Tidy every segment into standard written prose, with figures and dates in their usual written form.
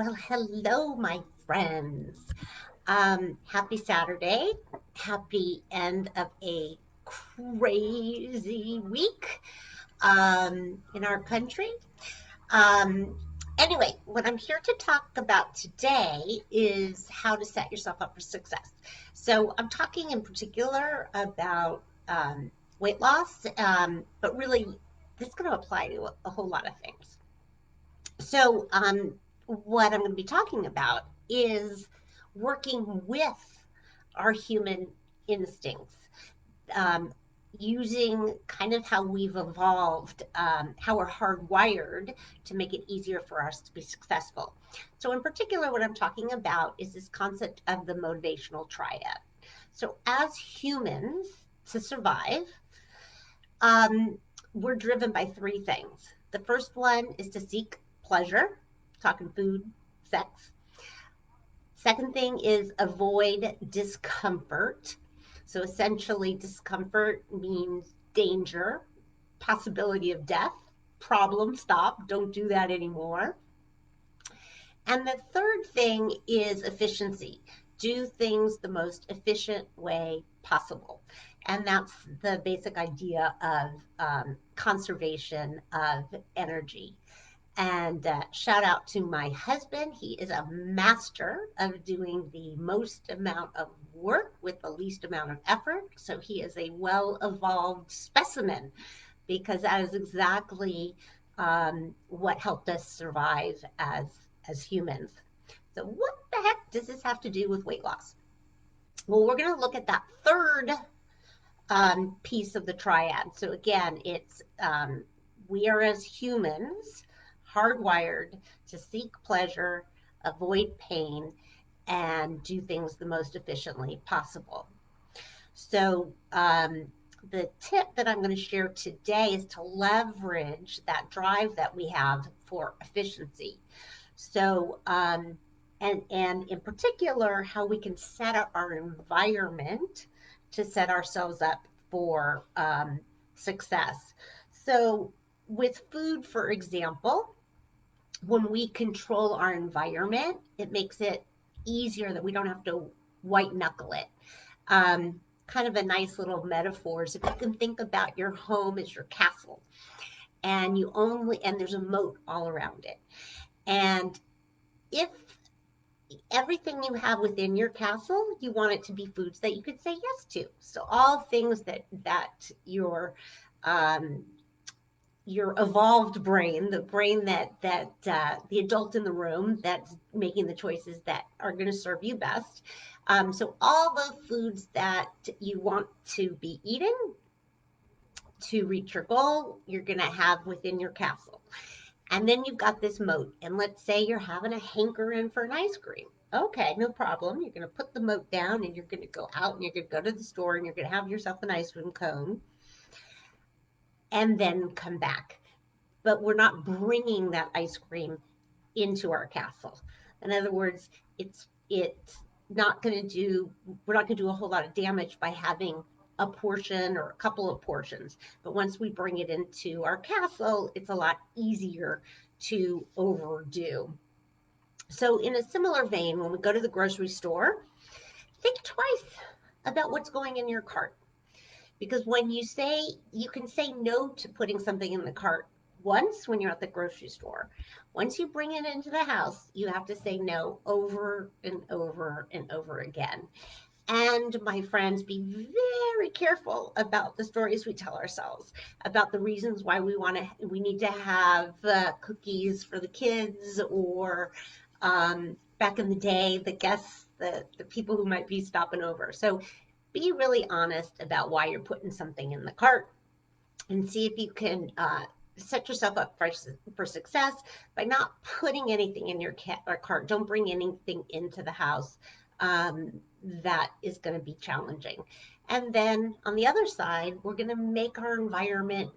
Well, hello, my friends. Happy Saturday. Happy end of a crazy week in our country. Um, anyway, what I'm here to talk about today is how to set yourself up for success. So, I'm talking in particular about weight loss, but really, this is going to apply to a whole lot of things. So, what I'm going to be talking about is working with our human instincts, um, using kind of how we've evolved, how we're hardwired to make it easier for us to be successful. So, in particular, what I'm talking about is this concept of the motivational triad. So, as humans, to survive, um, we're driven by three things. The first one is to seek pleasure, talking food, sex. Second thing is avoid discomfort. So essentially, discomfort means danger, possibility of death, problem, stop, don't do that anymore. And the third thing is efficiency. Do things the most efficient way possible. And that's the basic idea of conservation of energy. And shout out to my husband. He is a master of doing the most amount of work with the least amount of effort. So he is a well evolved specimen because that is exactly what helped us survive as humans. So, what the heck does this have to do with weight loss? Well, we're going to look at that third piece of the triad. So, again, it's we are as humans hardwired to seek pleasure, avoid pain, and do things the most efficiently possible. So, the tip that I'm going to share today is to leverage that drive that we have for efficiency. So, and in particular, how we can set up our environment to set ourselves up for success. So, with food, for example, when we control our environment, it makes it easier that we don't have to white knuckle it. Kind of a nice little metaphor is if you can think about your home as your castle and there's a moat all around it. And if everything you have within your castle, you want it to be foods that you could say yes to. So all things that um, your evolved brain, the brain that the adult in the room that's making the choices that are going to serve you best. So all the foods that you want to be eating to reach your goal, you're going to have within your castle. And then you've got this moat. And let's say you're having a hankering for an ice cream. Okay, no problem. You're going to put the moat down and you're going to go out and you're going to go to the store and you're going to have yourself an ice cream cone and then come back. But we're not bringing that ice cream into our castle. In other words, it's not going to do we're not going to do a whole lot of damage by having a portion or a couple of portions. But once we bring it into our castle, it's a lot easier to overdo. So, in a similar vein, when we go to the grocery store, think twice about what's going in your cart. Because when you can say no to putting something in the cart once when you're at the grocery store. Once you bring it into the house, you have to say no over and over and over again. And my friends, be very careful about the stories we tell ourselves about the reasons why we need to have cookies for the kids, or back in the day, the guests, the people who might be stopping over. So be really honest about why you're putting something in the cart and see if you can set yourself up for success by not putting anything in your or cart. Don't bring anything into the house um, that is going to be challenging. And then on the other side, we're going to make our environment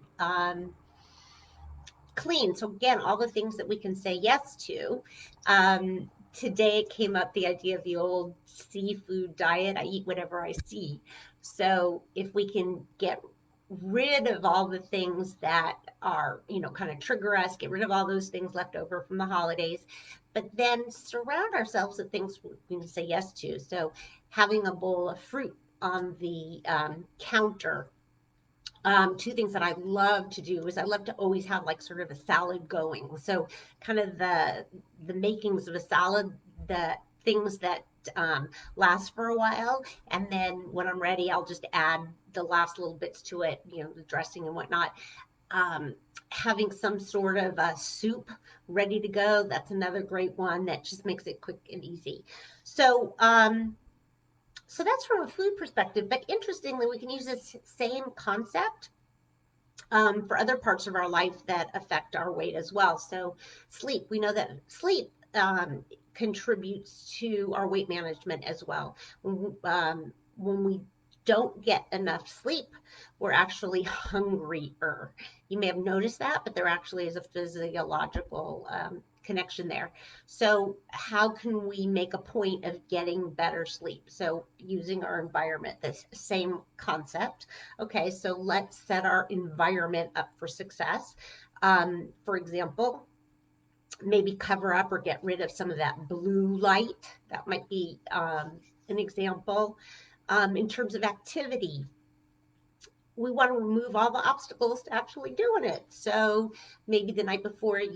clean. So again, all the things that we can say yes to. Today it came up the idea of the old seafood diet. I eat whatever I see. So if we can get rid of all the things that are, kind of trigger us, get rid of all those things left over from the holidays, but then surround ourselves with things we can say yes to. So having a bowl of fruit on the counter. Two things that I love to do is I love to always have like sort of a salad going. So kind of the makings of a salad, the things that last for a while, and then when I'm ready, I'll just add the last little bits to it, the dressing and whatnot. Um, Having some sort of a soup ready to go, that's another great one that just makes it quick and easy. So, so that's from a food perspective, but interestingly, we can use this same concept for other parts of our life that affect our weight as well. So, sleep, we know that sleep contributes to our weight management as well. When we don't get enough sleep, we're actually hungrier. You may have noticed that, but there actually is a physiological connection there. So, how can we make a point of getting better sleep? So, using our environment, this same concept. Okay, so let's set our environment up for success. For example, maybe cover up or get rid of some of that blue light. That might be an example. In terms of activity, we want to remove all the obstacles to actually doing it. So maybe the night before when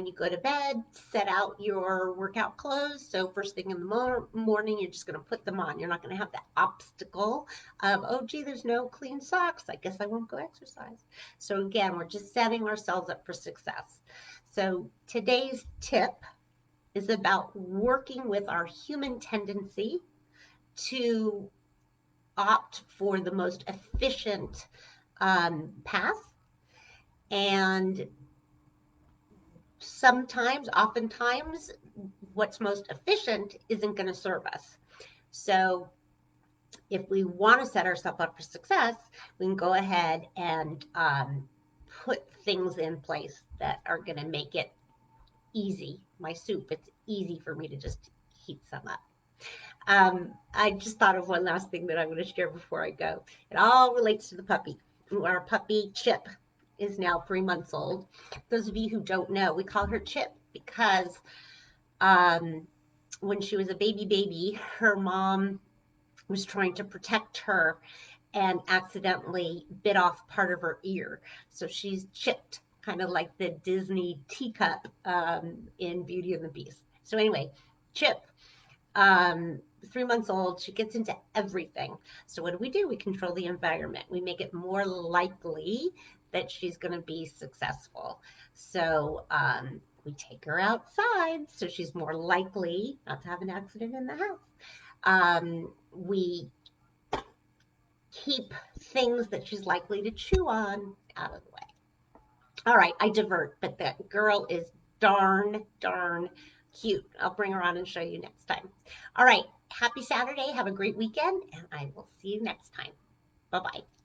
you go to bed, set out your workout clothes. So first thing in the morning, you're just going to put them on. You're not going to have that obstacle of, oh, gee, there's no clean socks. I guess I won't go exercise. So again, we're just setting ourselves up for success. So today's tip is about working with our human tendency to opt for the most efficient path. And oftentimes, what's most efficient isn't going to serve us. So if we want to set ourselves up for success, we can go ahead and put things in place that are going to make it easy. My soup, it's easy for me to just heat some up. I just thought of one last thing that I'm going to share before I go. It all relates to the puppy. Our puppy, Chip, is now 3 months old. Those of you who don't know, we call her Chip because um, when she was a baby, her mom was trying to protect her and accidentally bit off part of her ear. So she's chipped, kind of like the Disney teacup in Beauty and the Beast. So, anyway, Chip, um, 3 months old, she gets into everything. So what do? We control the environment. We make it more likely that she's going to be successful. So we take her outside, so she's more likely not to have an accident in the house. We keep things that she's likely to chew on out of the way. All right, I divert, but that girl is darn cute. I'll bring her on and show you next time. All right, happy Saturday. Have a great weekend, and I will see you next time. Bye bye.